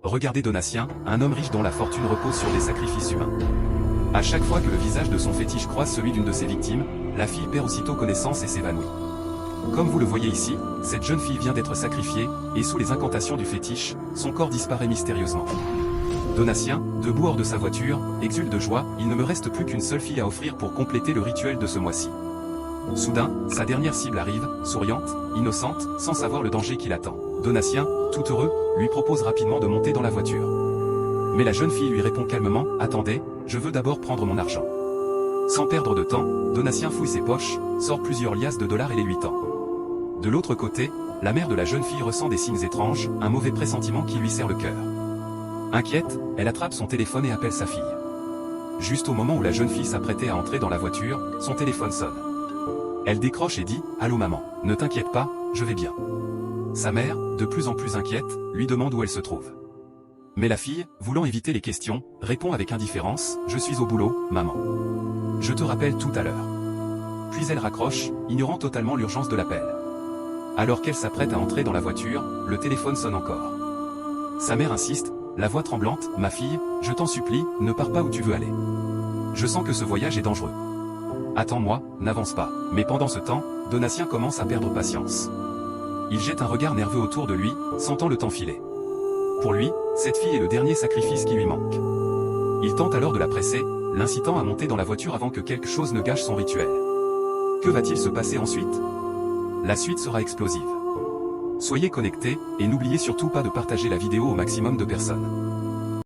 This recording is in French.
Regardez Donatien, un homme riche dont la fortune repose sur des sacrifices humains. À chaque fois que le visage de son fétiche croise celui d'une de ses victimes, la fille perd aussitôt connaissance et s'évanouit. Comme vous le voyez ici, cette jeune fille vient d'être sacrifiée, et sous les incantations du fétiche, son corps disparaît mystérieusement. Donatien, debout hors de sa voiture, exulte de joie, il ne me reste plus qu'une seule fille à offrir pour compléter le rituel de ce mois-ci. Soudain, sa dernière cible arrive, souriante, innocente, sans savoir le danger qui l'attend. Donatien, tout heureux, lui propose rapidement de monter dans la voiture. Mais la jeune fille lui répond calmement, « Attendez, je veux d'abord prendre mon argent. » Sans perdre de temps, Donatien fouille ses poches, sort plusieurs liasses de dollars et les lui tend. De l'autre côté, la mère de la jeune fille ressent des signes étranges, un mauvais pressentiment qui lui serre le cœur. Inquiète, elle attrape son téléphone et appelle sa fille. Juste au moment où la jeune fille s'apprêtait à entrer dans la voiture, son téléphone sonne. Elle décroche et dit « Allô maman, ne t'inquiète pas, je vais bien. » Sa mère, de plus en plus inquiète, lui demande où elle se trouve. Mais la fille, voulant éviter les questions, répond avec indifférence « Je suis au boulot, maman. Je te rappelle tout à l'heure. » Puis elle raccroche, ignorant totalement l'urgence de l'appel. Alors qu'elle s'apprête à entrer dans la voiture, le téléphone sonne encore. Sa mère insiste, la voix tremblante, « Ma fille, je t'en supplie, ne pars pas où tu veux aller. Je sens que ce voyage est dangereux. Attends-moi, n'avance pas. » Mais pendant ce temps, Donatien commence à perdre patience. Il jette un regard nerveux autour de lui, sentant le temps filer. Pour lui, cette fille est le dernier sacrifice qui lui manque. Il tente alors de la presser, l'incitant à monter dans la voiture avant que quelque chose ne gâche son rituel. Que va-t-il se passer ensuite? La suite sera explosive. Soyez connectés, et n'oubliez surtout pas de partager la vidéo au maximum de personnes.